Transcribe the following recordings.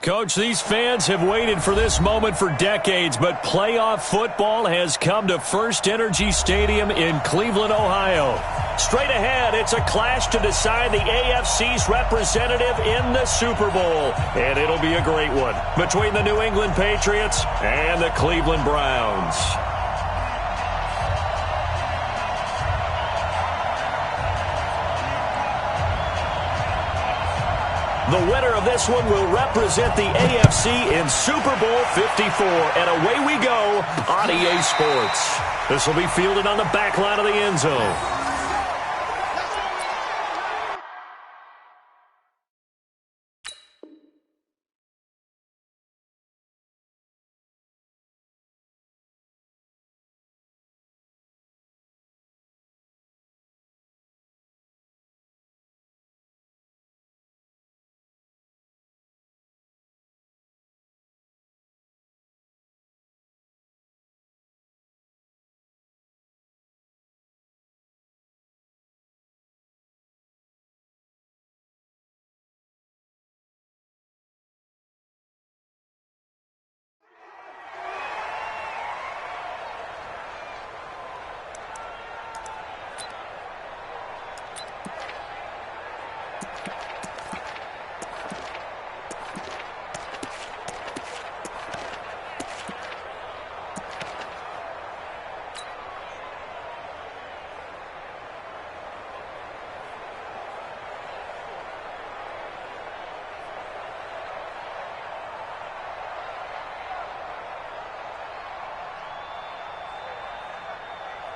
Coach, these fans have waited for this moment for decades, but playoff football has come to First Energy Stadium in Cleveland, Ohio. Straight ahead, it's a clash to decide the AFC's representative in the Super Bowl. And it'll be a great one between the New England Patriots and the Cleveland Browns. The winner of this one will represent the AFC in Super Bowl 54. And away we go on EA Sports. This will be fielded on the back line of the end zone.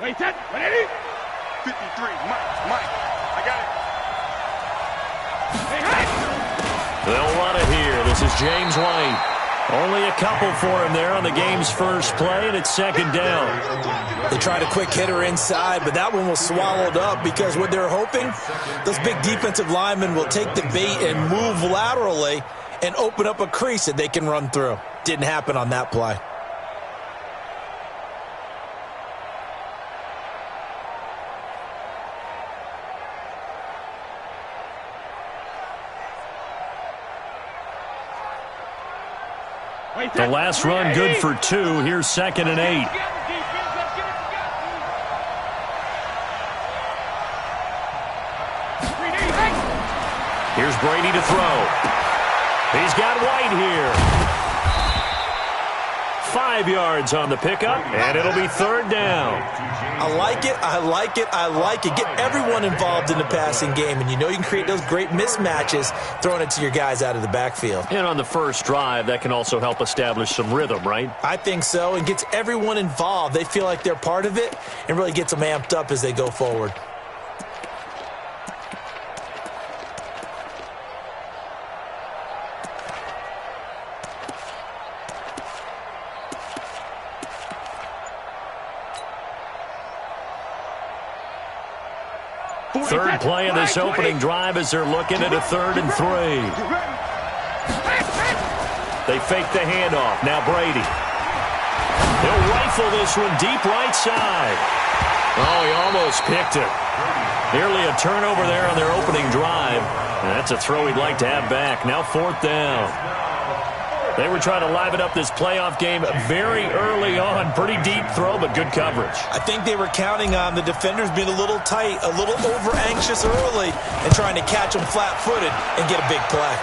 Wait, set, ready? 53, Mike, I got it. Hey, They'll run it here. This is James White. Only a couple for him there on the game's first play, and it's second down. They tried a quick hitter inside, but that one was swallowed up because what they're hoping, those big defensive linemen will take the bait and move laterally and open up a crease that they can run through. Didn't happen on that play. The last run good for 2. Here's 2nd and 8. Here's Brady to throw. He's got White here. 5 yards on the pickup, and it'll be 3rd down. I like it, I like it, I like it. Get everyone involved in the passing game, and you know you can create those great mismatches throwing it to your guys out of the backfield. And on the first drive, that can also help establish some rhythm, right? I think so, and gets everyone involved. They feel like they're part of it and really gets them amped up as they go forward. Third play of this opening drive as they're looking at a 3rd and 3. They fake the handoff. Now Brady. He'll rifle this one deep right side. Oh, he almost picked it. Nearly a turnover there on their opening drive. And that's a throw he'd like to have back. Now 4th down. They were trying to liven up this playoff game very early on. Pretty deep throw, but good coverage. I think they were counting on the defenders being a little tight, a little over-anxious early, and trying to catch them flat-footed and get a big play.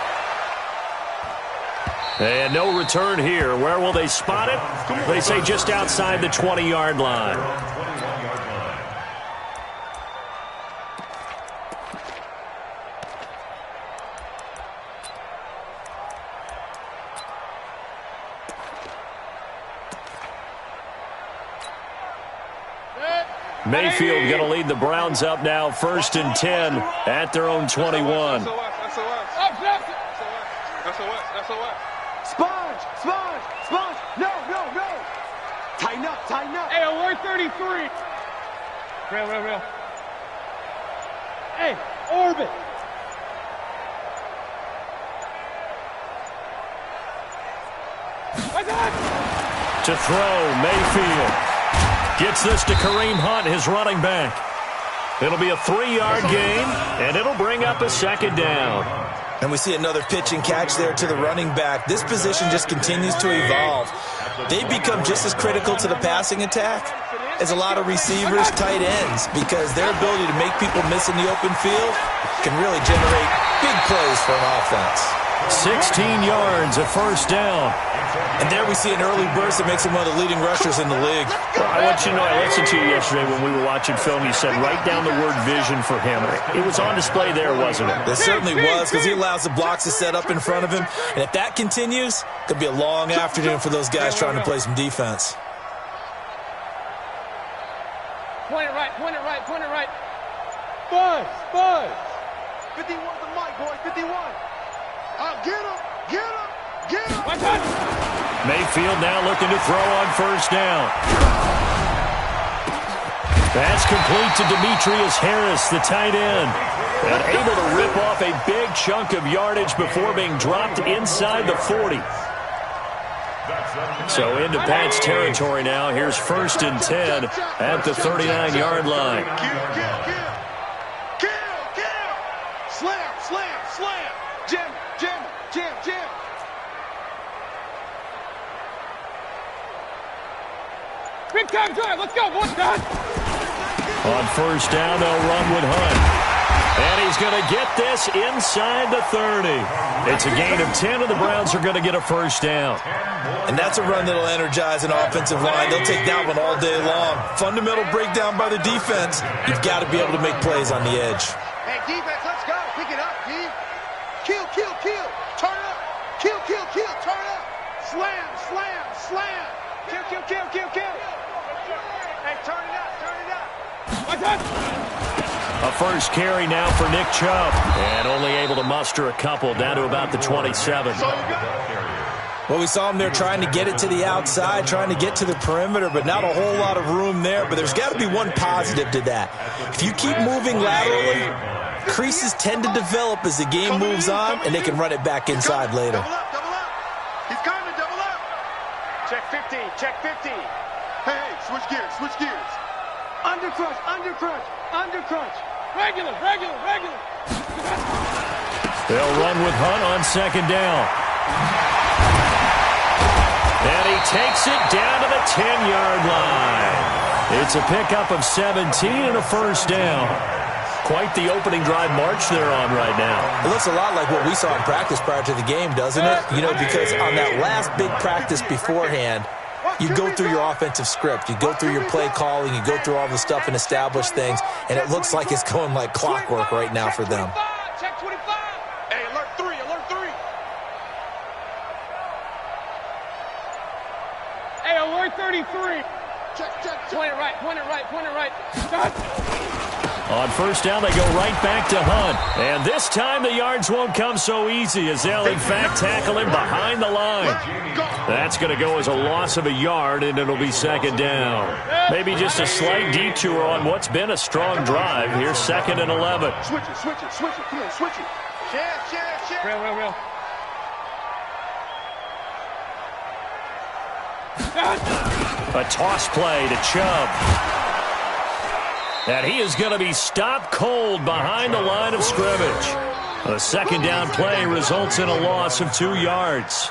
And no return here. Where will they spot it? They say just outside the 20-yard line. Mayfield going to lead the Browns up now, 1st and 10 at their own 21. Sponge. No. Tighten up. Hey, alert 33. Real. Hey, orbit. To throw, Mayfield. Gets this to Kareem Hunt, his running back. It'll be a 3-yard gain, and it'll bring up a 2nd down. And we see another pitch and catch there to the running back. This position just continues to evolve. They become just as critical to the passing attack as a lot of receivers, tight ends, because their ability to make people miss in the open field can really generate big plays for an offense. 16 yards, a first down. And there we see an early burst that makes him one of the leading rushers in the league. Well, I want you to know, I listened to you yesterday when we were watching film. You said write down the word vision for him. It was on display there, wasn't it? It certainly was, because he allows the blocks to set up in front of him. And if that continues, it could be a long afternoon for those guys trying to play some defense. Point it right, point it right, point it right. Buzz, buzz. 51 the mic, boy, 51. Get him, get him, get him. One touch. Mayfield now looking to throw on first down. Pass complete to Demetrius Harris, the tight end. And able to rip off a big chunk of yardage before being dropped inside the 40. So into Pat's territory now. Here's 1st and 10 at the 39-yard line. Kill. Slam, slam, slam. Jam. Big time drive, let's go, one done. On first down, they'll run with Hunt. And he's going to get this inside the 30. It's a gain of 10, and the Browns are going to get a first down. And that's a run that'll energize an offensive line. They'll take that one all day long. Fundamental breakdown by the defense. You've got to be able to make plays on the edge. Hey, defense, let's go. Pick it up, D. Kill. Turn up. Kill. Turn up. Slam. Kill. Hey, turn it up. One touch. A first carry now for Nick Chubb. And only able to muster a couple, down to about the 27. Well, we saw him there trying to get it to the outside, trying to get to the perimeter, but not a whole lot of room there. But there's got to be one positive to that. If you keep moving laterally, creases tend to develop as the game moves on, and they can run it back inside later. Double up. He's coming, double up. Check 50. Hey, switch gears. Undercrunch. Regular. They'll run with Hunt on second down. And he takes it down to the 10-yard line. It's a pickup of 17 and a first down. Quite the opening drive march they're on right now. It looks a lot like what we saw in practice prior to the game, doesn't it? You know, because on that last big practice beforehand, you go through your offensive script. You go through your play calling. You go through all the stuff and establish things. And it looks like it's going like clockwork right now for them. Check 25. Hey, alert 3. Hey, alert 33. Check. Point it right. Done. On first down, they go right back to Hunt. And this time the yards won't come so easy as they'll, in fact, tackle him behind the line. That's going to go as a loss of a yard, and it'll be second down. Maybe just a slight detour on what's been a strong drive. Here's 2nd and 11. Switch it. Come on, switch it. Share. Real. A toss play to Chubb. And he is going to be stopped cold behind the line of scrimmage. A second down play results in a loss of 2 yards.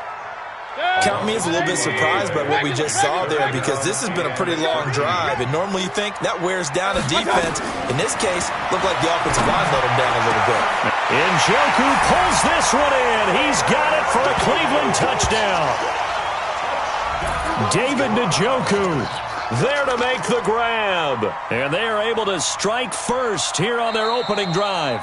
Count me as a little bit surprised by what we just saw there, because this has been a pretty long drive, and normally you think that wears down a defense. In this case, looked like the offensive line let him down a little bit. Njoku pulls this one in. He's got it for a Cleveland touchdown. David Njoku there to make the grab. And they are able to strike first here on their opening drive.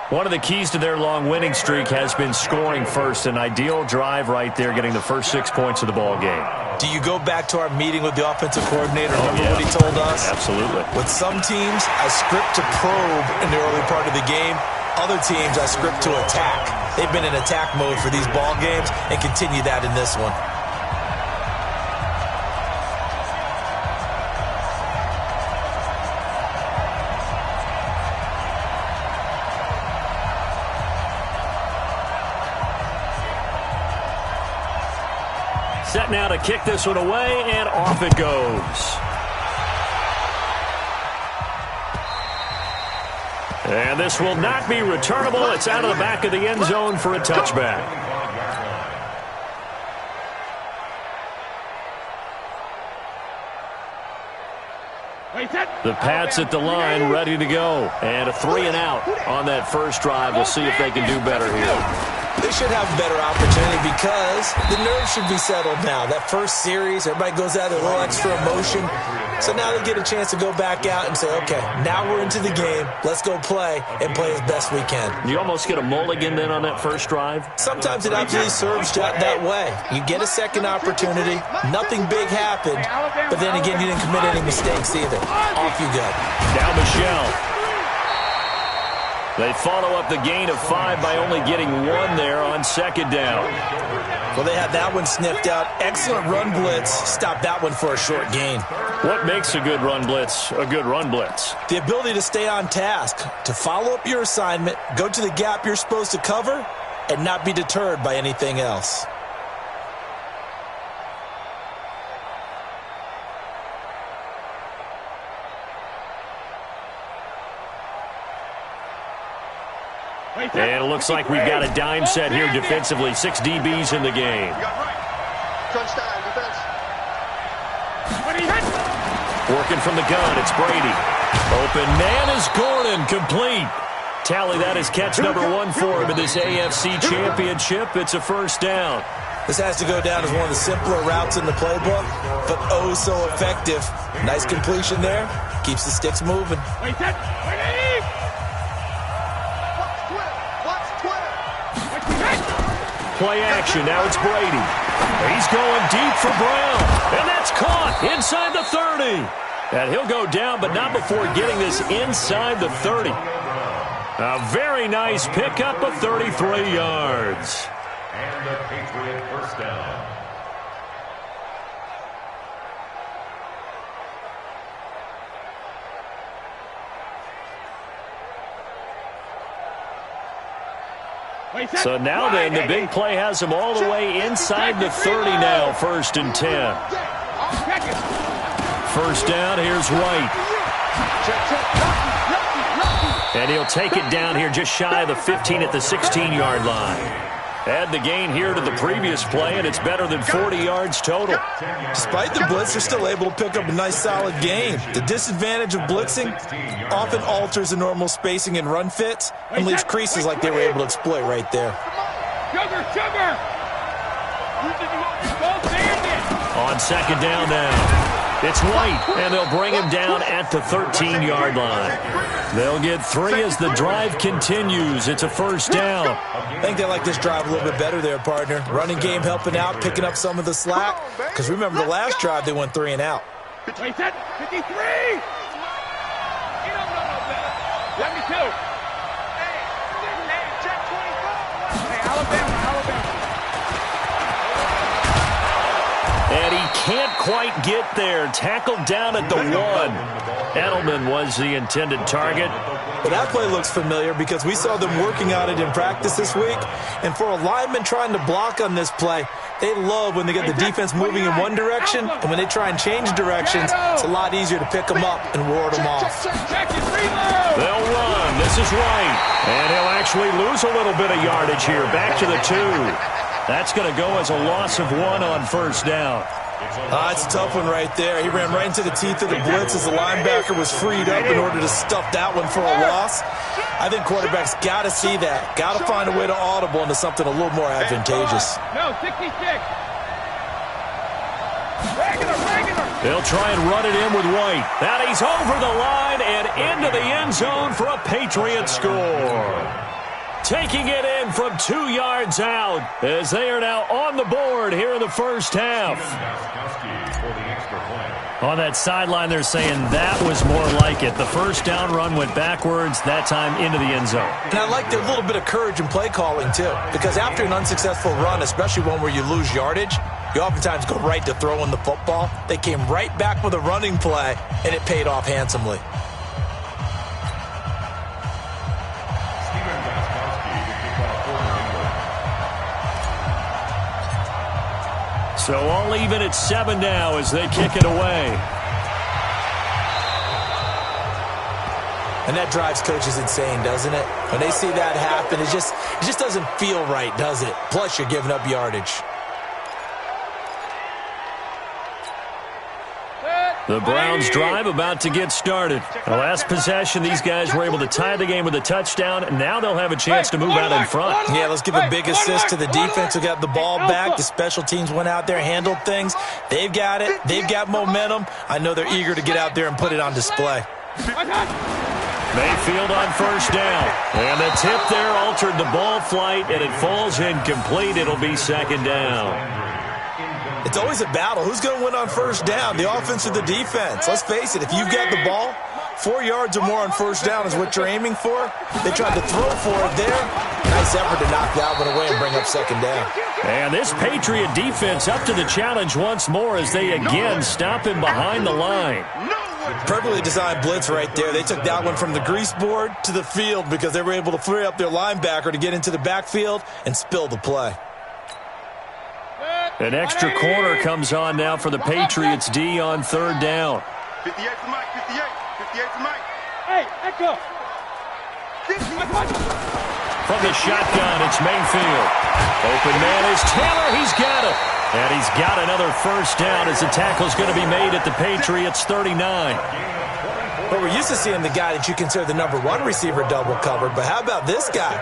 One of the keys to their long winning streak has been scoring first. An ideal drive right there, getting the first 6 points of the ball game. Do you go back to our meeting with the offensive coordinator? Remember what he told us? Absolutely. With some teams, I script to probe in the early part of the game. Other teams, I script to attack. They've been in attack mode for these ball games and continue that in this one. Set now to kick this one away, and off it goes. And this will not be returnable. It's out of the back of the end zone for a touchback. The Pats at the line, ready to go. And a 3-and-out on that first drive. We'll see if they can do better here. They should have a better opportunity because the nerves should be settled now. That first series, everybody goes out with a little extra emotion. So now they get a chance to go back out and say, okay, now we're into the game. Let's go play and play as best we can. You almost get a mulligan then on that first drive? Sometimes it absolutely serves that way. You get a second opportunity. Nothing big happened. But then again, you didn't commit any mistakes either. Off you go. Now Michelle. They follow up the gain of 5 by only getting 1 there on second down. Well, they had that one sniffed out. Excellent run blitz. Stopped that one for a short gain. What makes a good run blitz a good run blitz? The ability to stay on task, to follow up your assignment, go to the gap you're supposed to cover, and not be deterred by anything else. And it looks like we've got a dime set here defensively. 6 DBs in the game. Working from the gun, it's Brady. Open man is Gordon, complete. Tally that as catch number 1 for him in this AFC Championship. It's a first down. This has to go down as one of the simpler routes in the playbook, but oh so effective. Nice completion there. Keeps the sticks moving. Play action. Now it's Brady. He's going deep for Brown. And that's caught inside the 30. And he'll go down, but not before getting this inside the 30. A very nice pickup of 33 yards. And the Patriot first down. So now then, the big play has him all the way inside the 30 now, 1st and 10. First down, here's White. And he'll take it down here just shy of the 15 at the 16-yard line. Add the gain here to the previous play, and it's better than 40 yards total. Despite the blitz, they're still able to pick up a nice, solid gain. The disadvantage of blitzing often alters the normal spacing and run fits and leaves creases like they were able to exploit right there. Sugar! On second down now. It's White, and they'll bring him down at the 13-yard line. They'll get 3 as the drive continues. It's a first down. I think they like this drive a little bit better there, partner. Running game helping out, picking up some of the slack. Because remember, the last drive, they went 3 and out. 53! Let me too. Hey, Alabama. And he can't quite get there. Tackled down at the 1. Edelman was the intended target. Well, that play looks familiar because we saw them working on it in practice this week. And for a lineman trying to block on this play, they love when they get the defense moving in one direction. And when they try and change directions, it's a lot easier to pick them up and ward them off. They'll run. This is White. And he'll actually lose a little bit of yardage here. Back to the 2. That's going to go as a loss of 1 on first down. It's a tough one right there. He ran right into the teeth of the blitz as the linebacker was freed up in order to stuff that one for a loss. I think quarterbacks got to see that. Got to find a way to audible into something a little more advantageous. No, 66. Regular. They'll try and run it in with White. That he's over the line and into the end zone for a Patriot score. Taking it in from 2 yards out as they are now on the board here in the first half. On that sideline, they're saying that was more like it. The first down run went backwards, that time into the end zone. And I like a little bit of courage in play calling, too, because after an unsuccessful run, especially one where you lose yardage, you oftentimes go right to throwing the football. They came right back with a running play, and it paid off handsomely. So all even at 7 now as they kick it away. And that drives coaches insane, doesn't it? When they see that happen, it just doesn't feel right, does it? Plus, you're giving up yardage. The Browns drive about to get started. The last possession, these guys were able to tie the game with a touchdown, and now they'll have a chance to move out in front. Yeah, let's give a big assist to the defense who got the ball back. The special teams went out there, handled things. They've got it. They've got momentum. I know they're eager to get out there and put it on display. Mayfield on first down. And the tip there altered the ball flight, and it falls incomplete. It'll be second down. It's always a battle. Who's going to win on first down, the offense or the defense? Let's face it, if you've got the ball, 4 yards or more on first down is what you're aiming for. They tried to throw for it there. Nice effort to knock that one away and bring up second down. And this Patriot defense up to the challenge once more as they again stop him behind the line. Perfectly designed blitz right there. They took that one from the grease board to the field because they were able to free up their linebacker to get into the backfield and spill the play. An extra corner comes on now for the Patriots D on third down. 58 for Mike, 58. 58 for Mike. Hey, echo. From the shotgun, it's Mayfield. Open man is Taylor. He's got it. And he's got another first down as the tackle's going to be made at the Patriots 39. But we're used to seeing the guy that you consider the number one receiver double covered. But how about this guy?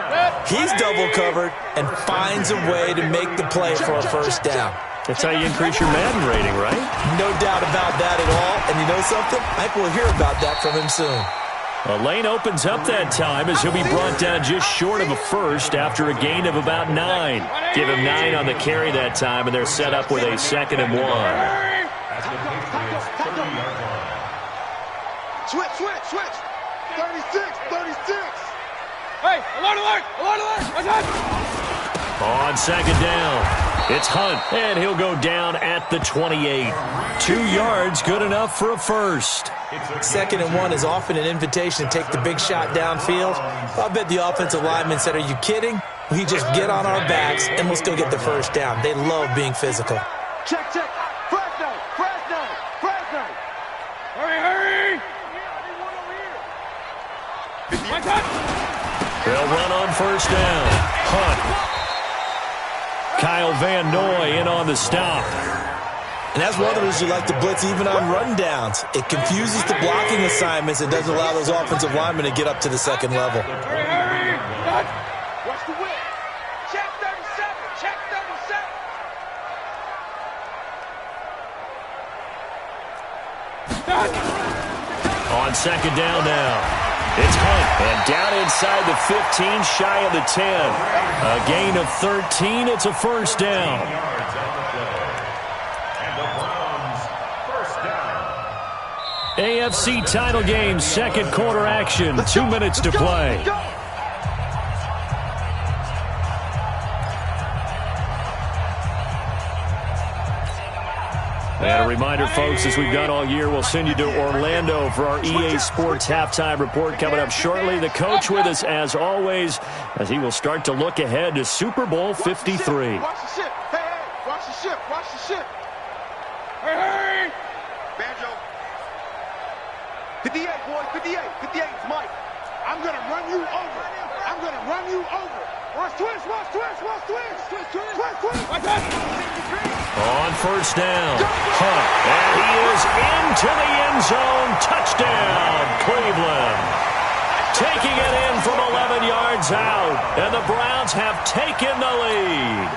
He's double covered and finds a way to make the play for a first down. That's how you increase your Madden rating, right? No doubt about that at all. And you know something? I think we'll hear about that from him soon. A lane opens up that time as he'll be brought down just short of a first after a gain of about 9. Give him 9 on the carry that time, and they're set up with a 2nd and 1. Switch. 36. Hey, alert. On second down, it's Hunt, and he'll go down at the 28. 2 yards, good enough for a first. 2nd and 1 is often an invitation to take the big shot downfield. I bet the offensive lineman said, are you kidding? We just get on our backs, and we'll still get the first down. They love being physical. Check. Fresno. Hurry. They'll run on first down. Hunt. Kyle Van Noy in on the stop. And that's one of the reasons you like to blitz even on rundowns. It confuses the blocking assignments and doesn't allow those offensive linemen to get up to the second level. Hurry. Watch the whip. Check 37. On second down now. It's Hunt, and down inside the 15, shy of the 10. A gain of 13, it's a first down. AFC title game, second quarter action, 2 minutes to play. And a reminder, folks, as we've done all year, we'll send you to Orlando for our EA Sports halftime report coming up shortly. The coach with us, as always, as he will start to look ahead to Super Bowl 53. Watch the ship. Hey, watch the ship. Hurry. Banjo. 58, boys, 58 is Mike. I'm going to run you over. Watch twist. On first down, Hunt, and he is into the end zone. Touchdown, Cleveland. Taking it in from 11 yards out, and the Browns have taken the lead.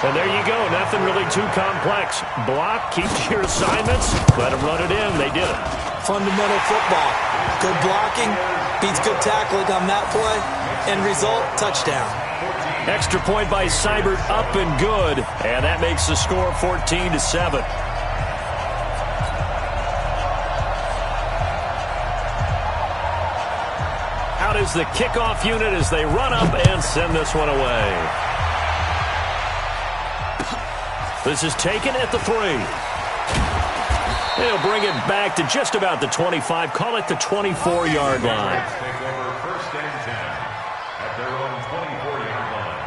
And there you go, nothing really too complex. Block, keep to your assignments, let them run it in. They did it. Fundamental football. Good blocking beats good tackling on that play. End result, touchdown. Extra point by Seibert, up and good. And that makes the score 14-7. Out is the kickoff unit as they run up and send this one away. This is taken at the 3. They'll bring it back to just about the 25. Call it the 24-yard line. Take over first and 10 at their own 24-yard line.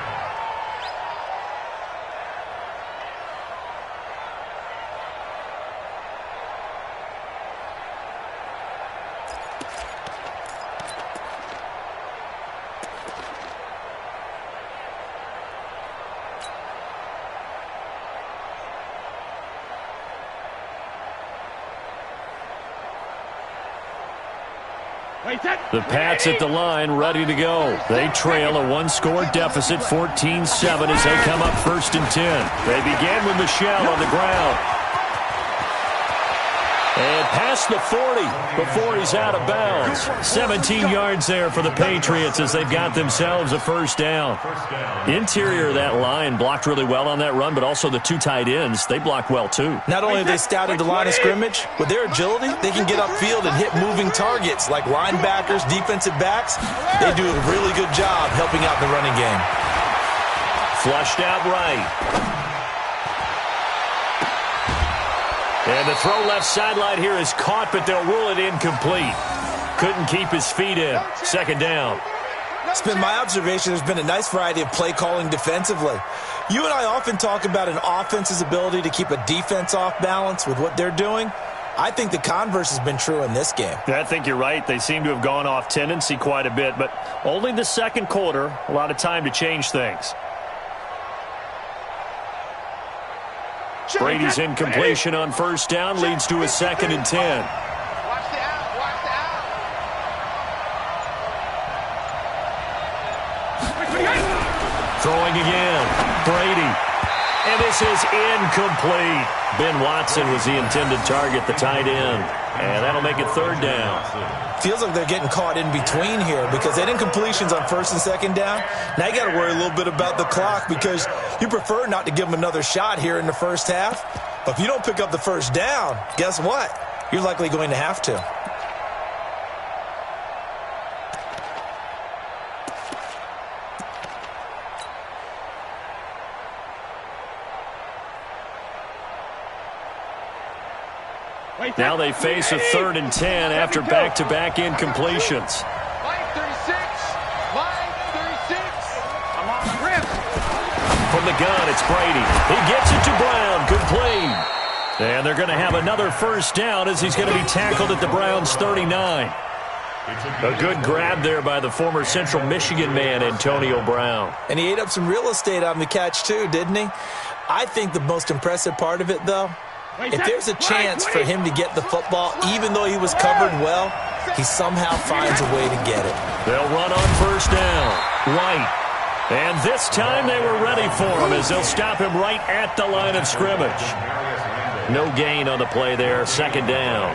The Pats at the line, ready to go. They trail a one-score deficit, 14-7, as they come up 1st and 10. They begin with Michel on the ground. And past the 40 before he's out of bounds. 17 yards there for the Patriots as they've got themselves a first down. Interior of that line blocked really well on that run, but also the two tight ends, they blocked well too. Not only have they scouted the line of scrimmage, with their agility, they can get upfield and hit moving targets like linebackers, defensive backs. They do a really good job helping out the running game. Flushed out right. And the throw left sideline here is caught, but they'll rule it incomplete. Couldn't keep his feet in. 2nd down. It's been my observation there's been a nice variety of play calling defensively. You and I often talk about an offense's ability to keep a defense off balance with what they're doing. I think the converse has been true in this game. Yeah, I think you're right. They seem to have gone off tendency quite a bit, but only the 2nd quarter, a lot of time to change things. Brady's incompletion on 1st down leads to a 2nd and 10. Watch the out. Watch the out. Throwing again. Brady. And this is incomplete. Ben Watson was the intended target, the tight end. And that'll make it 3rd down. Feels like they're getting caught in between here because they had incompletions on 1st and 2nd down. Now you got to worry a little bit about the clock because you prefer not to give them another shot here in the first half. But if you don't pick up the 1st down, guess what? You're likely going to have to. Now they face a 3rd and 10 after back-to-back incompletions. Line 36. Line 36. I'm on the rim. From the gun, it's Brady. He gets it to Brown. Complete. And they're going to have another 1st down as he's going to be tackled at the Browns' 39. A good grab there by the former Central Michigan man, Antonio Brown. And he ate up some real estate on the catch too, didn't he? I think the most impressive part of it, though, if there's a chance for him to get the football, even though he was covered well, he somehow finds a way to get it. They'll run on 1st down. White. And this time they were ready for him as they'll stop him right at the line of scrimmage. No gain on the play there. 2nd down.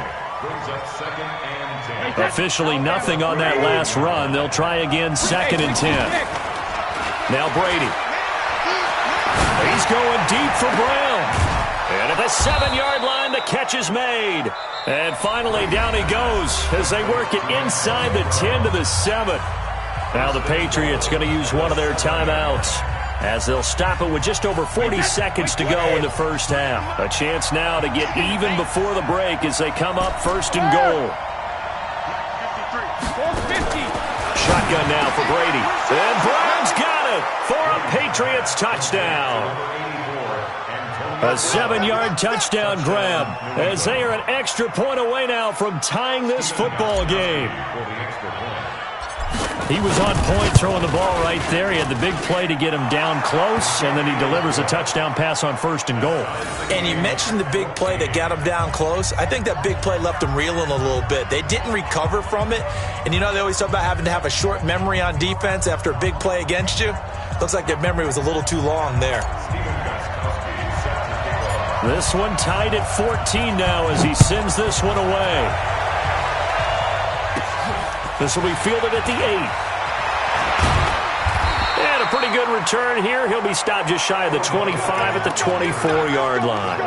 Officially nothing on that last run. They'll try again 2nd and 10. Now Brady. He's going deep for Brown. And at the 7-yard line, the catch is made. And finally, down he goes as they work it inside the 10 to the 7. Now the Patriots going to use one of their timeouts as they'll stop it with just over 40 seconds to go in the first half. A chance now to get even before the break as they come up 1st and goal. Shotgun now for Brady. And Brown's got it for a Patriots touchdown. A 7-yard touchdown grab as they are an extra point away now from tying this football game. He was on point throwing the ball right there. He had the big play to get him down close, and then he delivers a touchdown pass on 1st and goal. And you mentioned the big play that got him down close. I think that big play left him reeling a little bit. They didn't recover from it. And you know they always talk about having to have a short memory on defense after a big play against you. Looks like their memory was a little too long there. This one tied at 14 now as he sends this one away. This will be fielded at the 8. And a pretty good return here. He'll be stopped just shy of the 25 at the 24-yard line.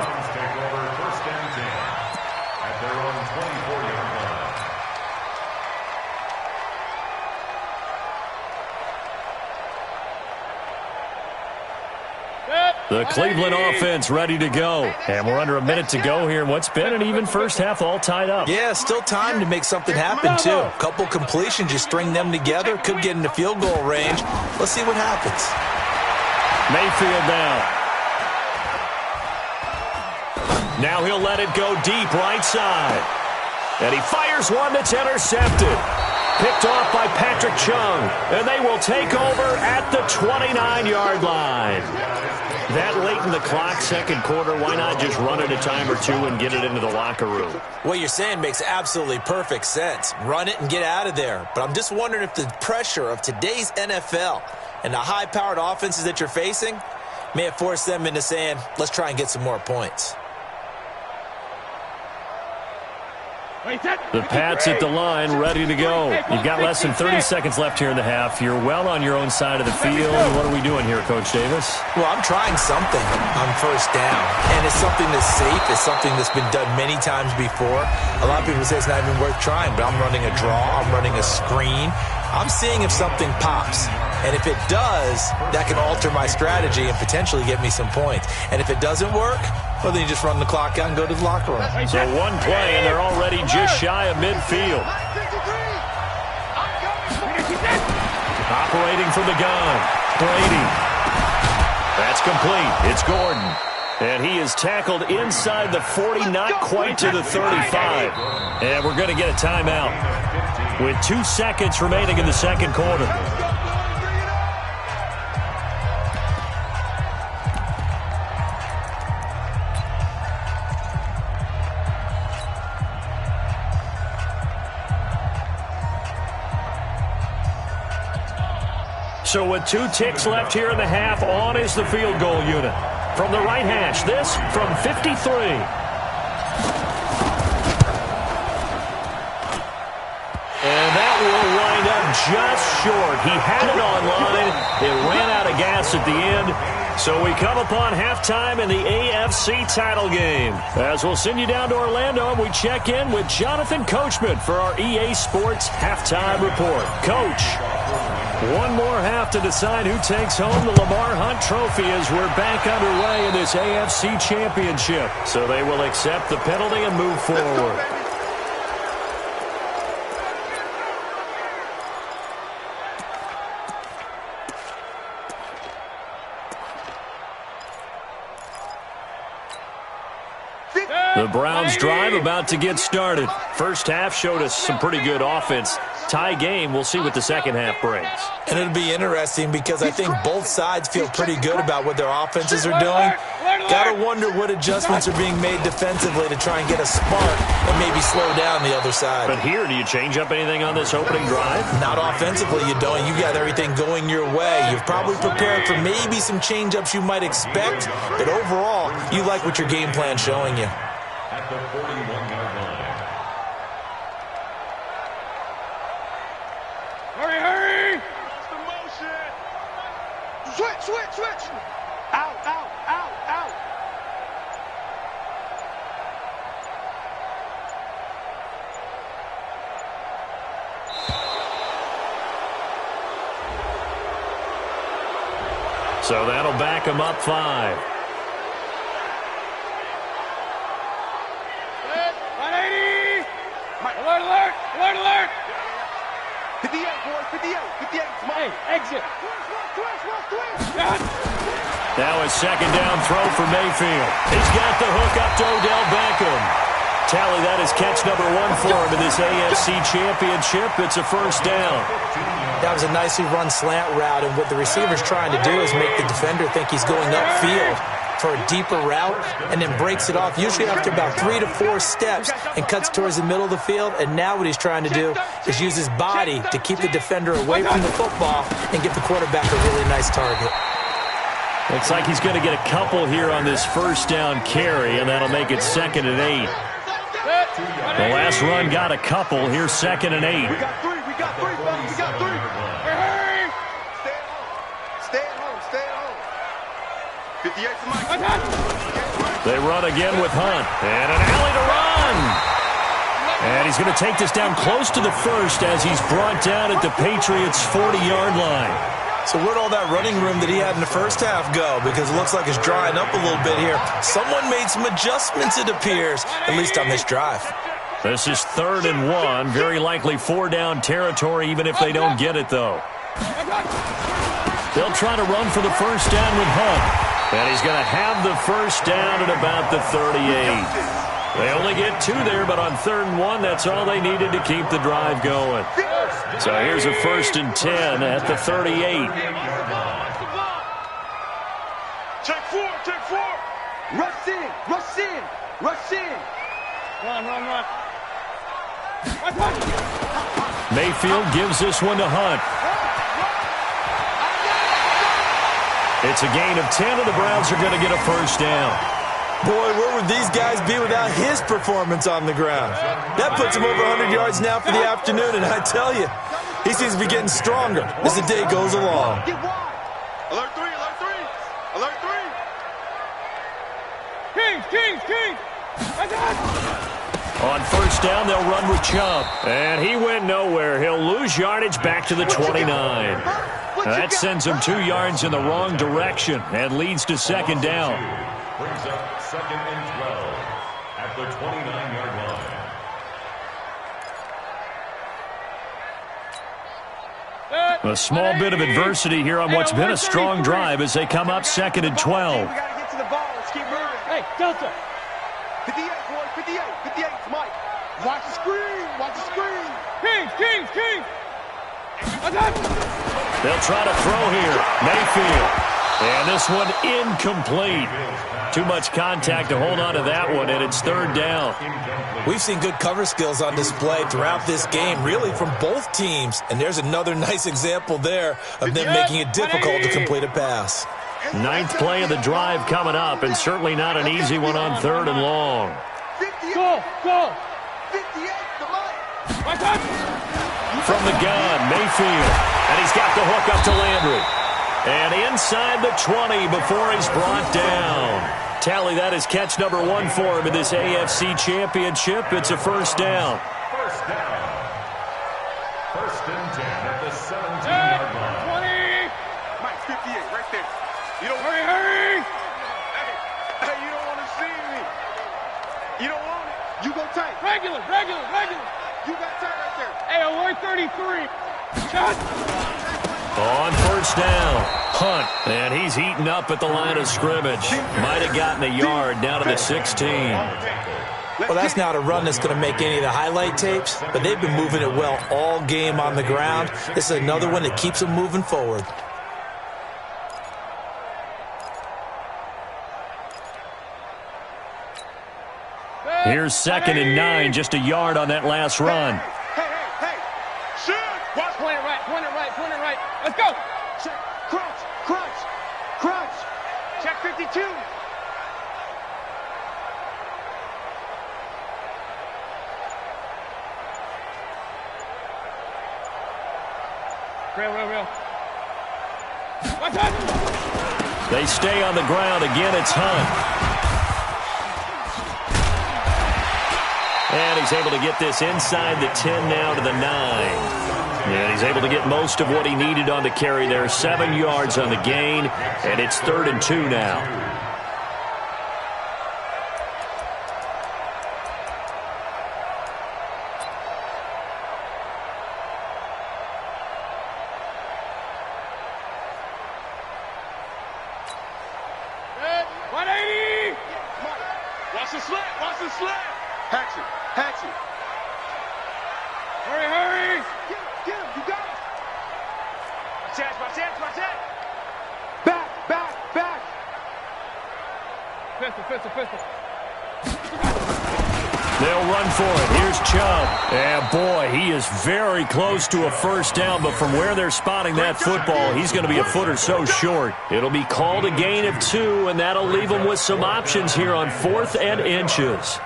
The Cleveland offense ready to go. And we're under a minute to go here in what's been an even first half, all tied up. Yeah, still time to make something happen, too. A couple completions, you string them together, could get into field goal range. Let's see what happens. Mayfield now. Now he'll let it go deep right side. And he fires one that's intercepted. Picked off by Patrick Chung. And they will take over at the 29-yard line. That late in the clock, second quarter, why not just run it a time or two and get it into the locker room? What you're saying makes absolutely perfect sense. Run it and get out of there. But I'm just wondering if the pressure of today's NFL and the high-powered offenses that you're facing may have forced them into saying, let's try and get some more points. The Pats at the line, ready to go. You've got less than 30 seconds left here in the half. You're well on your own side of the field. What are we doing here, Coach Davis? Well, I'm trying something on first down, and it's something that's safe. It's something that's been done many times before. A lot of people say it's not even worth trying, but I'm running a draw. I'm running a screen. I'm seeing if something pops. And if it does, that can alter my strategy and potentially get me some points. And if it doesn't work, well, then you just run the clock out and go to the locker room. So one play, and they're already just shy of midfield. Operating from the gun, Brady. That's complete. It's Gordon. And he is tackled inside the 40, not quite to the 35. And we're going to get a timeout with 2 seconds remaining in the second quarter. So with 2 ticks left here in the half, on is the field goal unit. From the right hash, this from 53. And that will wind up just short. He had it on line. It ran out of gas at the end. So we come upon halftime in the AFC title game. As we'll send you down to Orlando, and we check in with Jonathan Coachman for our EA Sports Halftime Report. Coach, one more half to decide who takes home the Lamar Hunt Trophy as we're back underway in this AFC Championship. So they will accept the penalty and move forward. The Browns drive about to get started. First half showed us some pretty good offense. Tie game, we'll see what the second half brings. And it'll be interesting because I think both sides feel pretty good about what their offenses are doing. Got to wonder what adjustments are being made defensively to try and get a spark and maybe slow down the other side. But here, do you change up anything on this opening drive? Not offensively, you don't. You got everything going your way. You've probably prepared for maybe some change-ups you might expect, but overall, you like what your game plan's showing you. At the 41-yard line. Hurry! The motion! Switch! Out! So that'll back him up 5. 180! Alert! 58, boys, 58. Hey, exit. Now a second down throw for Mayfield. He's got the hook up to Odell Beckham. Tally, that is catch number 1 for him in this AFC Championship. It's a first down. That was a nicely run slant route, and what the receiver's trying to do is make the defender think he's going upfield for a deeper route and then breaks it off, usually after about 3 to 4 steps, and cuts towards the middle of the field. And now what he's trying to do is use his body to keep the defender away from the football and give the quarterback a really nice target. Looks like he's going to get a couple here on this first down carry, and that'll make it 2nd and 8. The last run got a couple. Here's 2nd and 8. We got three, fellas. We got 3. Hurry! Stay at home. 58 to Mike. They run again with Hunt. And an alley to run. And he's going to take this down close to the first as he's brought down at the Patriots' 40-yard line. So where'd all that running room that he had in the first half go? Because it looks like it's drying up a little bit here. Someone made some adjustments, it appears, at least on this drive. This is 3rd and 1. Very likely 4-down territory, even if they don't get it, though. They'll try to run for the first down with Hunt. And he's going to have the first down at about the 38. They only get 2 there, but on 3rd and 1, that's all they needed to keep the drive going. So here's a 1st and 10 at the 38. Check four, check four. Rush in, rush in, rush in. Run, run, run. Mayfield gives this one to Hunt. It's a gain of 10, and the Browns are going to get a first down. Boy, where would these guys be without his performance on the ground? That puts him over 100 yards now for the afternoon, and I tell you, he seems to be getting stronger as the day goes along. Alert three, alert three, alert three. Kings, Kings, Kings. On first down, they'll run with Chubb. And he went nowhere. He'll lose yardage back to the 29. That sends him 2 yards in the wrong direction and leads to second down. Brings up 2nd and 12 at the 29-yard line. A small bit of adversity here on what's been a strong drive as they come up 2nd and 12. We got to get to the ball. Let's keep moving. Hey, Delta. 58, boy, 58, 58, Mike. Watch the screen, watch the screen. Kings, Kings, Kings. They'll try to throw here. Mayfield. And this one incomplete. Too much contact to hold on to that one, and it's 3rd down. We've seen good cover skills on display throughout this game, really from both teams. And there's another nice example there of them making it difficult to complete a pass. 9th play of the drive coming up, and certainly not an easy one on 3rd and long. 58, Go, go. 58, the Mike. My touch. From the gun, Mayfield. And he's got the hook up to Landry. And inside the 20 before he's brought down. Tally, that is catch number 1 for him in this AFC Championship. It's a first down. First down. 1st and 10 at the 17-yard line. 20. Mike, 58, right there. You don't Hurry, hurry. Hey, you don't want to see me. You don't want it. You go tight. Regular, regular, regular. You got tight right there. Hey, alert 33. Shot. On first down, Hunt, and he's eaten up at the line of scrimmage. Might have gotten a yard down to the 16. Well, that's not a run that's going to make any of the highlight tapes, but they've been moving it well all game on the ground. This is another one that keeps them moving forward. Here's 2nd and 9, just a yard on that last run. Hey. Shoot. Watch. Point it right, point it right, point it right. Let's go. Check. Crunch. Crunch. Crunch. Check 52. Real. My touch. They stay on the ground. Again, it's Hunt. And he's able to get this inside the 10 now to the 9. And he's able to get most of what he needed on the carry there. 7 yards on the gain, and it's 3rd and 2 now. Watch the slant. Hatchet. Hurry. Get him. You got it. Watch that. Back. Pistol. They'll run for it. Here's Chubb. And, boy, he is very close to a first down, but from where they're spotting that football, he's going to be a foot or so short. It'll be called a gain of 2, and that'll leave him with some options here on 4th and inches.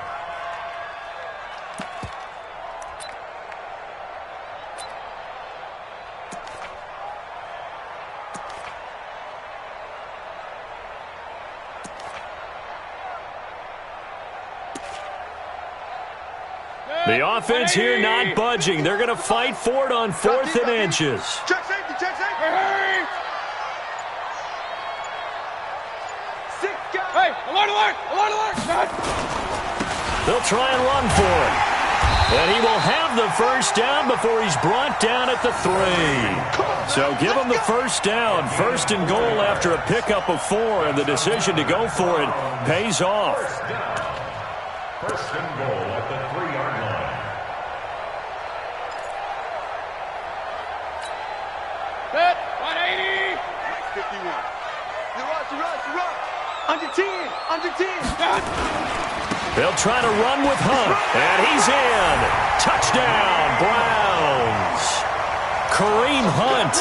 The offense here not budging. They're going to fight for it on 4th and inches. Check safety. Hurry. 6 guys. Hey, alert. Shot. They'll try and run for it. And he will have the first down before he's brought down at the 3. So give him the first down. 1st and goal after a pickup of 4, and the decision to go for it pays off. 1st and goal at the 3-yard line. Set. 180. 51. You rush. Under 10. Under 10. They'll try to run with Hunt, and he's in. Touchdown, Browns. Kareem Hunt,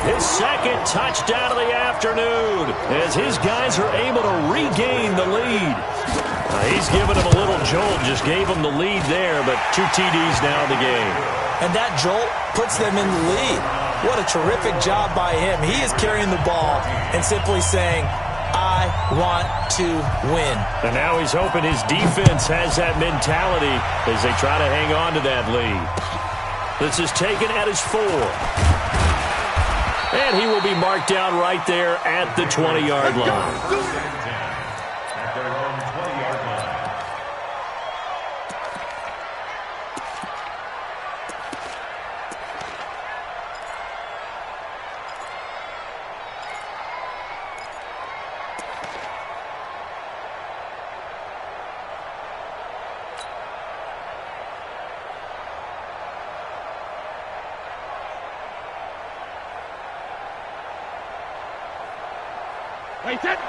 his second touchdown of the afternoon, as his guys are able to regain the lead. He's given him a little jolt, just gave him the lead there, but 2 TDs now in the game. And that jolt puts them in the lead. What a terrific job by him. He is carrying the ball and simply saying, I want to win. And now he's hoping his defense has that mentality as they try to hang on to that lead. This is taken at his 4. And he will be marked down right there at the 20-yard line.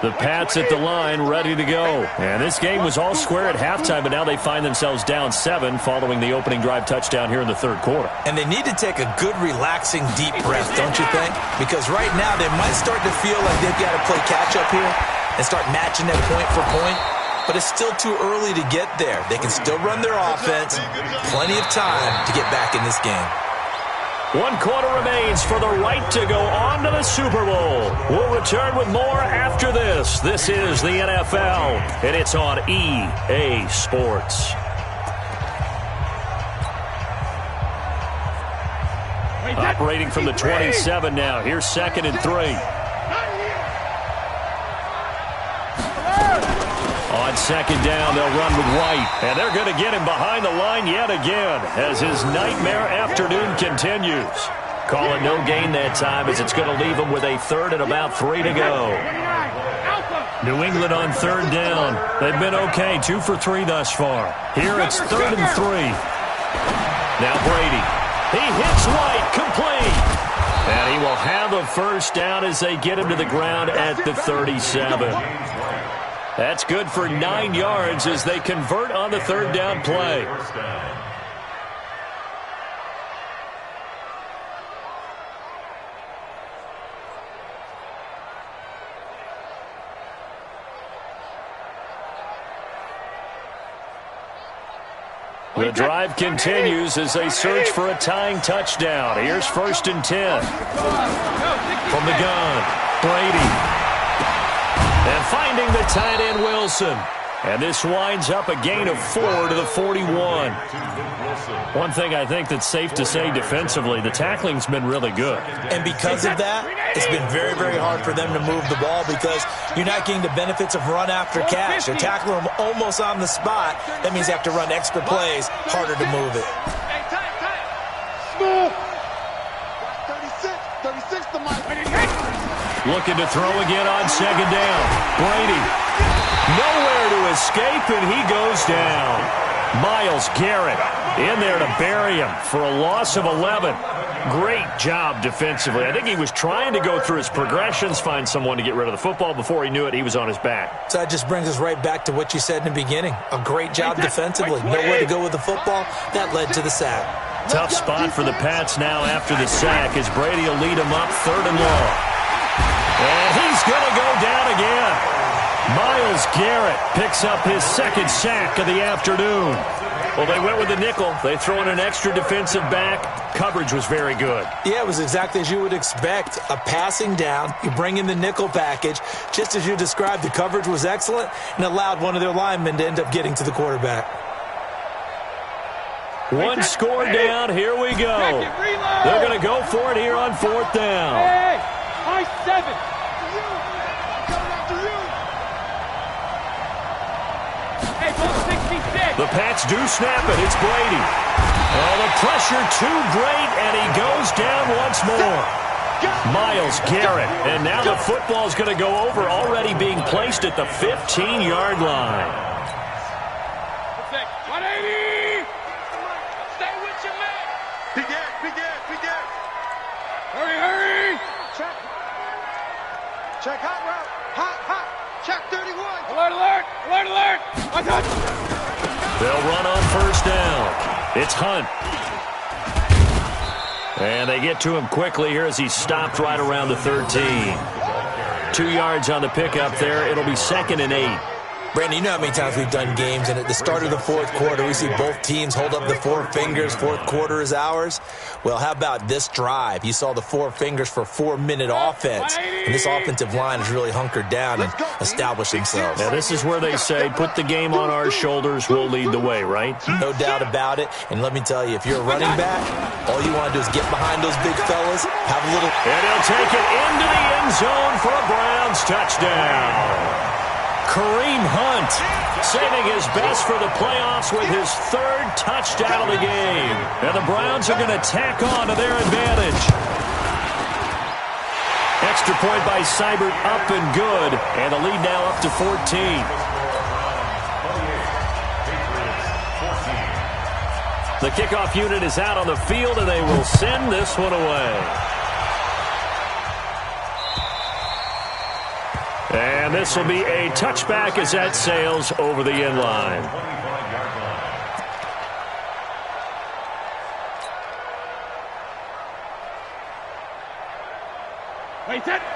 The Pats at the line, ready to go. And this game was all square at halftime, but now they find themselves down 7 following the opening drive touchdown here in the third quarter. And they need to take a good, relaxing, deep breath, don't you think? Because right now they might start to feel like they've got to play catch-up here and start matching them point for point. But it's still too early to get there. They can still run their offense. Plenty of time to get back in this game. 1 quarter remains for the right to go on to the Super Bowl. We'll return with more after this. This is the NFL, and it's on EA Sports. Operating from the 27 now. Here's 2nd and 3. On 2nd down, they'll run with White. And they're going to get him behind the line yet again as his nightmare afternoon continues. Call it no gain that time as it's going to leave him with a 3rd and about 3 to go. New England on 3rd down. They've been okay, 2 for 3 thus far. Here it's 3rd and 3. Now Brady. He hits White, complete. And he will have a first down as they get him to the ground at the 37. That's good for 9 yards as they convert on the 3rd down play. The drive continues as they search for a tying touchdown. Here's 1st and 10. From the gun, Brady. And finding the tight end, Wilson. And this winds up a gain of 4 to the 41. One thing I think that's safe to say defensively, the tackling's been really good. And because of that, it's been very, very hard for them to move the ball because you're not getting the benefits of run after catch. They're tackling them almost on the spot. That means they have to run extra plays, harder to move it. Smooth. 36 to Mike. Looking to throw again on 2nd down. Brady. Nowhere to escape, and he goes down. Myles Garrett in there to bury him for a loss of 11. Great job defensively. I think he was trying to go through his progressions, find someone to get rid of the football. Before he knew it, he was on his back. So that just brings us right back to what you said in the beginning. A great job defensively. Nowhere to go with the football. That led to the sack. Tough spot for the Pats now after the sack as Brady will lead him up 3rd and long. And he's going to go down again. Myles Garrett picks up his 2nd sack of the afternoon. Well, they went with the nickel. They throw in an extra defensive back. Coverage was very good. Yeah, it was exactly as you would expect. A passing down. You bring in the nickel package. Just as you described, the coverage was excellent and allowed one of their linemen to end up getting to the quarterback. One score down. Here we go. They're going to go for it here on 4th down. Hey, high 7. The Pats do snap it. It's Brady. Oh, the pressure too great, and he goes down once more. Myles Garrett. And now the football's going to go over, already being placed at the 15-yard line. 180. Stay with your man. Begin. Hurry. Check. Hot route. Hot. Check. Alert, alert, alert, alert. They'll run on first down. It's Hunt. And they get to him quickly here as he's stopped right around the 13. 2 yards on the pickup there. It'll be 2nd and 8. Brandon, you know how many times we've done games, and at the start of the fourth quarter, we see both teams hold up the 4 fingers, fourth quarter is ours. Well, how about this drive? You saw the 4 fingers for 4-minute offense, and this offensive line has really hunkered down and established themselves. Now, this is where they say, put the game on our shoulders, we'll lead the way, right? No doubt about it, and let me tell you, if you're a running back, all you want to do is get behind those big fellas, have a little... And he'll take it into the end zone for a Browns touchdown. Kareem Hunt saving his best for the playoffs with his 3rd touchdown of the game. And the Browns are going to tack on to their advantage. Extra point by Seibert, up and good. And the lead now up to 14. The kickoff unit is out on the field, and they will send this one away. And this will be a touchback as that sails over the end line.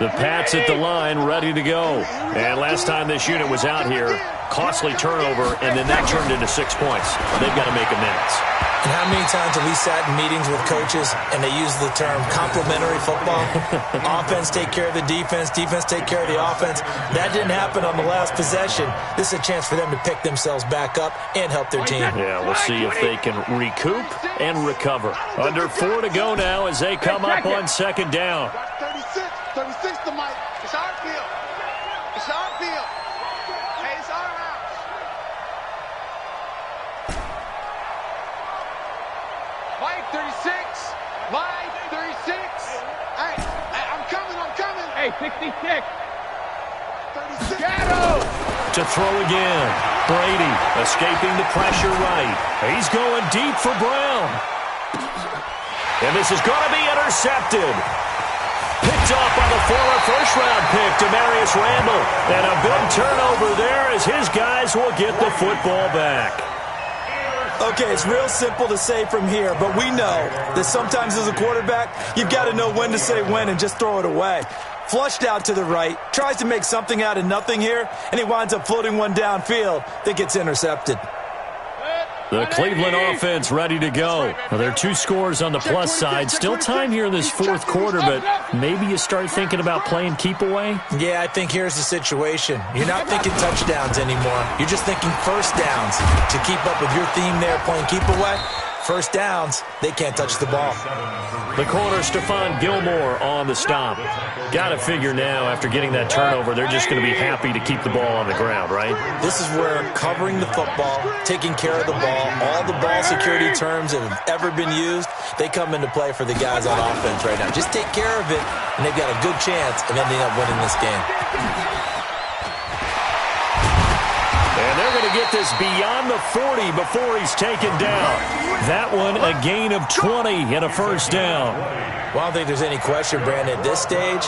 The Pats at the line, ready to go. And last time this unit was out here, costly turnover, and then that turned into 6 points. They've got to make amends. And how many times have we sat in meetings with coaches and they use the term complementary football? Offense take care of the defense, defense take care of the offense. That didn't happen on the last possession. This is a chance for them to pick themselves back up and help their team. Yeah, we'll see if they can recoup and recover. Under 4 to go now as they come up on 2nd down. 36 to Mike. It's our field. It's our field. Hey, it's our house. Mike, 36. Mike, 36. Hey, I'm coming. Hey, 66. 36. Gatto. To throw again. Brady escaping the pressure right. He's going deep for Brown. And this is going to be intercepted. Picked off by the former first-round pick, Demarius Randall. And a big turnover there as his guys will get the football back. Okay, it's real simple to say from here, but we know that sometimes as a quarterback, you've got to know when to say when and just throw it away. Flushed out to the right, tries to make something out of nothing here, and he winds up floating one downfield that gets intercepted. The Cleveland offense ready to go. Well, there are 2 scores on the plus side. Still time here in this fourth quarter, but maybe you start thinking about playing keep away? Yeah, I think here's the situation. You're not thinking touchdowns anymore. You're just thinking first downs. To keep up with your theme there, playing keep away, first downs, they can't touch the ball. The corner, Stephon Gilmore on the stop. Got to figure now, after getting that turnover, they're just going to be happy to keep the ball on the ground, right? This is where covering the football, taking care of the ball, all the ball security terms that have ever been used, they come into play for the guys on offense right now. Just take care of it, and they've got a good chance of ending up winning this game. And they're going to get this beyond the 40 before he's taken down. That one, a gain of 20 and a first down. Well, I don't think there's any question, Brandon, at this stage,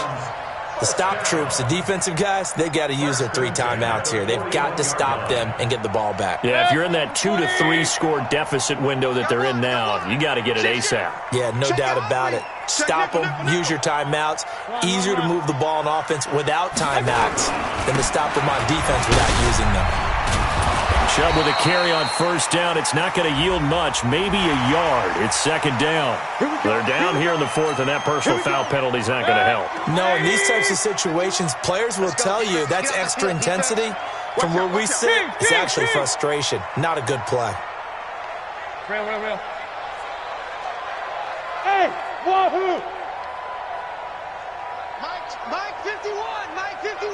the stop troops, the defensive guys, they got to use their 3 timeouts here. They've got to stop them and get the ball back. Yeah, if you're in that 2 to 3 score deficit window that they're in now, you got to get it ASAP. Yeah, no doubt about it. Stop them, use your timeouts. Easier to move the ball on offense without timeouts than to stop them on defense without using them. Chubb with a carry on first down. It's not going to yield much, maybe a yard. It's 2nd down. They're down here in the 4th, and that personal foul penalty is not going to help. No, in these types of situations, players will tell you that's extra intensity. From where we sit, it's actually frustration. Not a good play. Real. Hey, wahoo! Mike 51! Mike 51!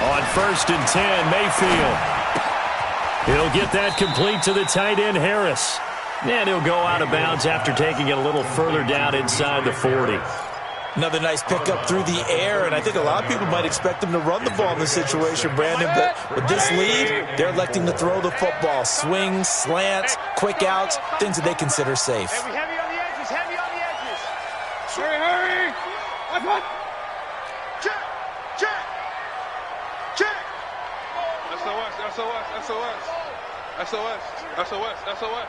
On 1st and 10, Mayfield. He'll get that complete to the tight end, Harris. And he'll go out of bounds after taking it a little further down inside the 40. Another nice pickup through the air, and I think a lot of people might expect them to run the ball in this situation, Brandon, but with this lead, they're electing to throw the football. Swings, slants, quick outs, things that they consider safe. Heavy on the edges, heavy on the edges. Hurry! Check! SOS, SOS. SOS, SOS, SOS.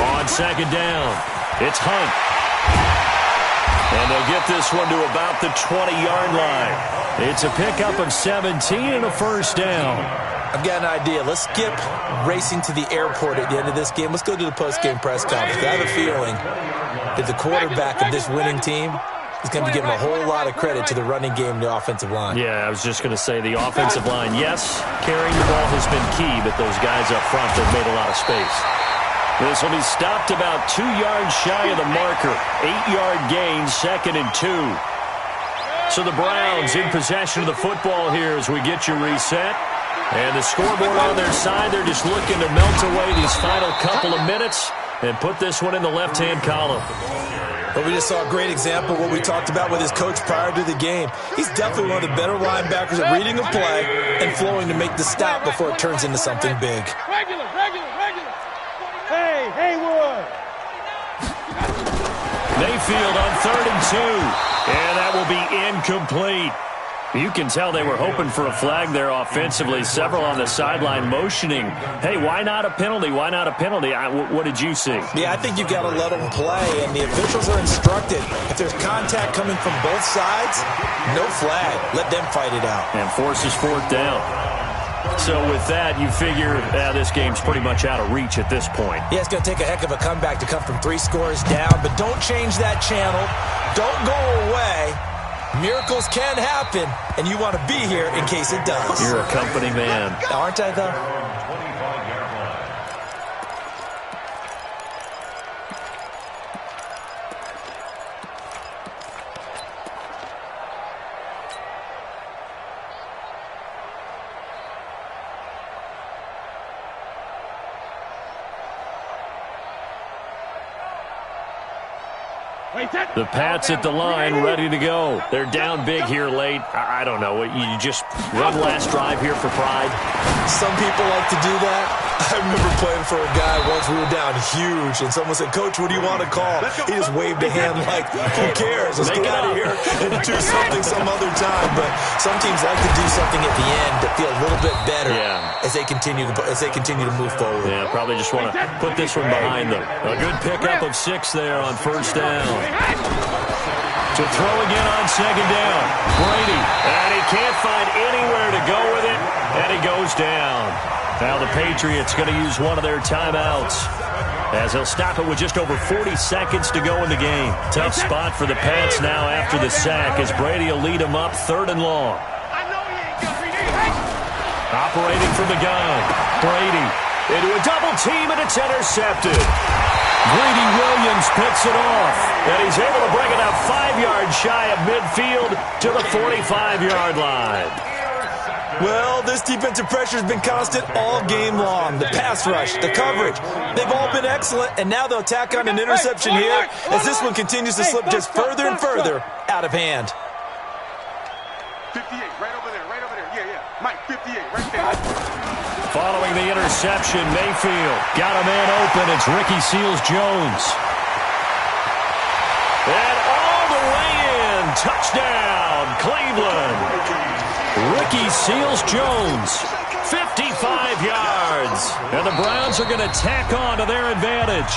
On second down, it's Hunt. And they'll get this one to about the 20-yard line. It's a pickup of 17 and a first down. I've got an idea. Let's skip racing to the airport at the end of this game. Let's go to the post-game press conference. I have a feeling that the quarterback of this winning team is going to be giving a whole lot of credit to the running game and the offensive line. Yeah, I was just going to say the offensive line, yes, carrying the ball has been key, but those guys up front have made a lot of space. This will be stopped about 2 yards shy of the marker. 8-yard gain, 2nd and 2. So the Browns in possession of the football here as we get you reset. And the scoreboard on their side, they're just looking to melt away these final couple of minutes and put this one in the left-hand column. But we just saw a great example of what we talked about with his coach prior to the game. He's definitely one of the better linebackers at reading a play and flowing to make the stop before it turns into something big. Regular. Hey, Haywood. Mayfield on 3rd and 2. And that will be incomplete. You can tell they were hoping for a flag there offensively. Several on the sideline motioning, hey, why not a penalty? Why not a penalty? What did you see? Yeah, I think you've got to let them play, and the officials are instructed. If there's contact coming from both sides, no flag. Let them fight it out. And forces 4th down. So with that, you figure this game's pretty much out of reach at this point. Yeah, it's going to take a heck of a comeback to come from 3 scores down, but don't change that channel. Don't go away. Miracles can happen, and you want to be here in case it does. You're a company man. Aren't I, though? The Pats at the line, ready to go. They're down big here late. I don't know. You just run last drive here for pride? Some people like to do that. I remember playing for a guy once. We were down huge, and someone said, Coach, what do you want to call? He just waved a hand like, who cares? Let's get out of here and do something some other time. But some teams like to do something at the end to feel a little bit better as they continue to move forward. Yeah, probably just want to put this one behind them. A good pickup of 6 there on 1st down. To throw again on 2nd down. Brady, and he can't find anywhere to go with it, and he goes down. Now the Patriots going to use one of their timeouts as he'll stop it with just over 40 seconds to go in the game. Tough spot for the Pats now after the sack as Brady will lead them up 3rd and long. Operating from the gun. Brady into a double team, and it's intercepted. Greedy Williams picks it off, and he's able to bring it up 5 yards shy of midfield to the 45-yard line. Well, this defensive pressure has been constant all game long. The pass rush, the coverage, they've all been excellent, and now they'll tack on an interception here as this one continues to slip just further and further out of hand. 58, right over there. Yeah. Mike, 58, right there. Following the interception, Mayfield got a man open. It's Ricky Seals-Jones. And all the way in. Touchdown, Cleveland. Ricky Seals-Jones, 55 yards. And the Browns are going to tack on to their advantage.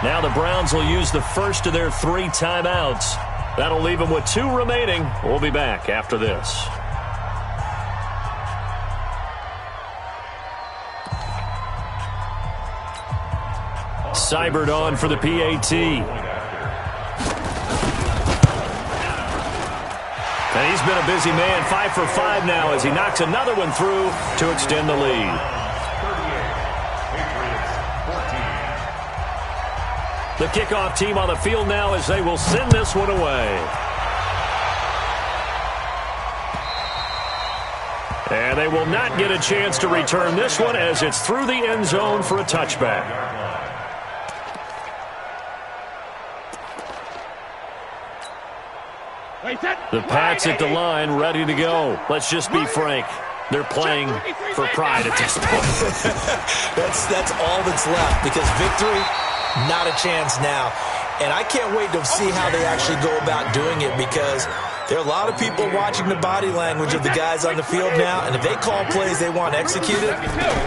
Now the Browns will use the first of their 3 timeouts. That'll leave them with 2 remaining. We'll be back after this. Seibert on for the PAT. And he's been a busy man, 5 for 5 now as he knocks another one through to extend the lead. The kickoff team on the field now as they will send this one away. And they will not get a chance to return this one as it's through the end zone for a touchback. The Pats at the line, ready to go. Let's just be frank. They're playing for pride at this point. That's all that's left because victory, not a chance now. And I can't wait to see how they actually go about doing it because There are a lot of people watching the body language of the guys on the field now, and if they call plays they want executed,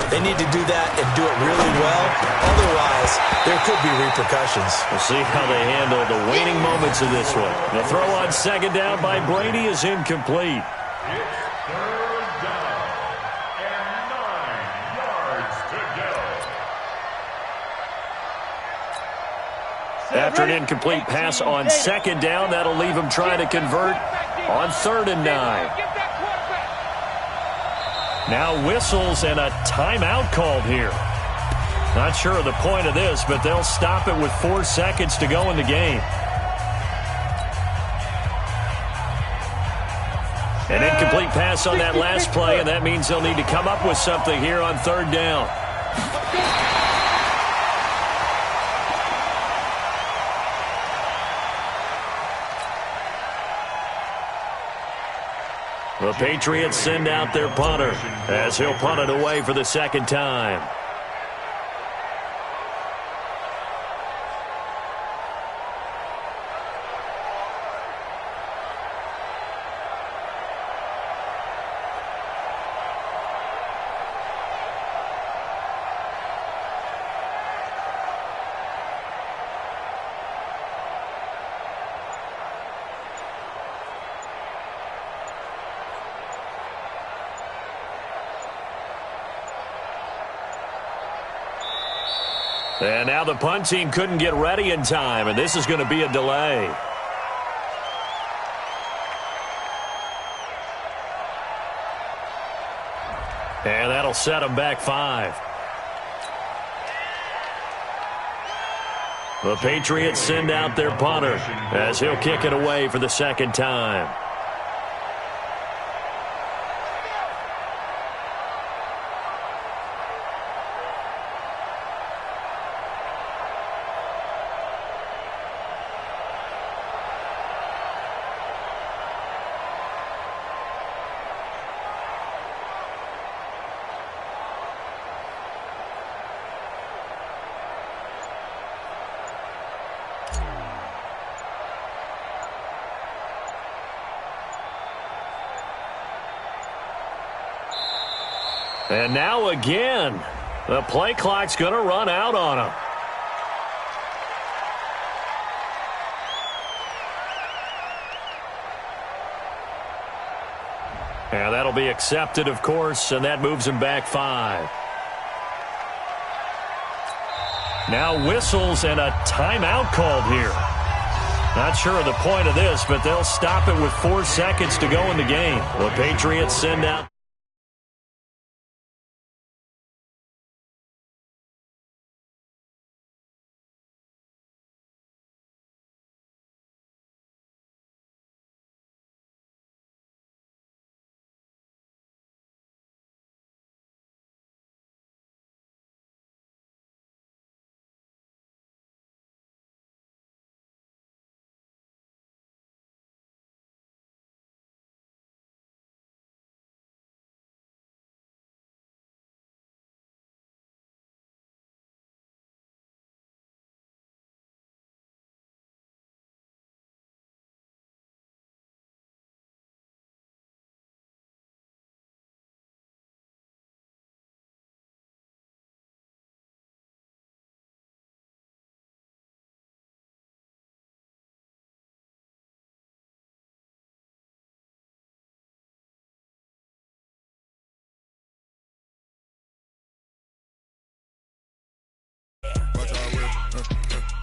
they need to do that and do it really well. Otherwise, there could be repercussions. We'll see how they handle the waning moments of this one. The throw on second down by Brady is incomplete. It's third down and 9 yards to go. After an incomplete pass on second down, that'll leave him trying to convert on 3rd and 9. Now whistles and a timeout called here. Not sure of the point of this, but they'll stop it with 4 seconds to go in the game. An incomplete pass on that last play, and that means they'll need to come up with something here on 3rd down. The Patriots send out their punter as he'll punt it away for the 2nd time. And now the punt team couldn't get ready in time, and this is going to be a delay. And that'll set them back 5. The Patriots send out their punter as he'll kick it away for the 2nd time. And now again, the play clock's going to run out on him. And that'll be accepted, of course, and that moves him back 5. Now whistles and a timeout called here. Not sure of the point of this, but they'll stop it with 4 seconds to go in the game. The Patriots send out.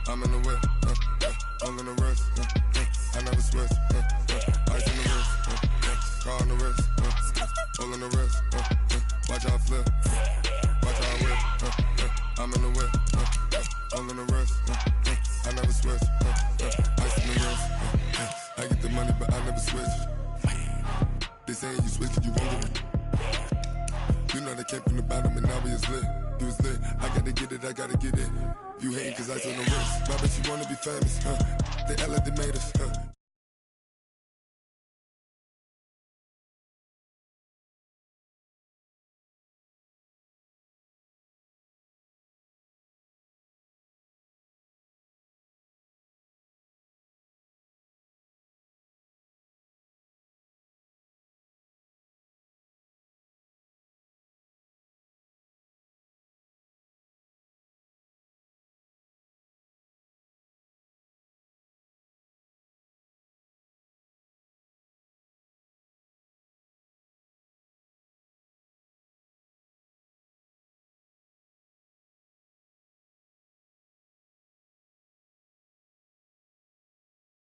I'm in the whip, all in the wrist, I never switch, ice in the wrist, car on the wrist, all in the wrist, watch how I flip, watch how I whip, I'm in the whip, all in the wrist, I never switch, ice in the wrist, I get the money but I never switch, they saying you switch you won't get it, you know they came from the bottom and now we is lit, you was lit, I gotta get it, I gotta get it. You hating cause I on the wrist. My bitch, you wanna be famous, They act like they made us,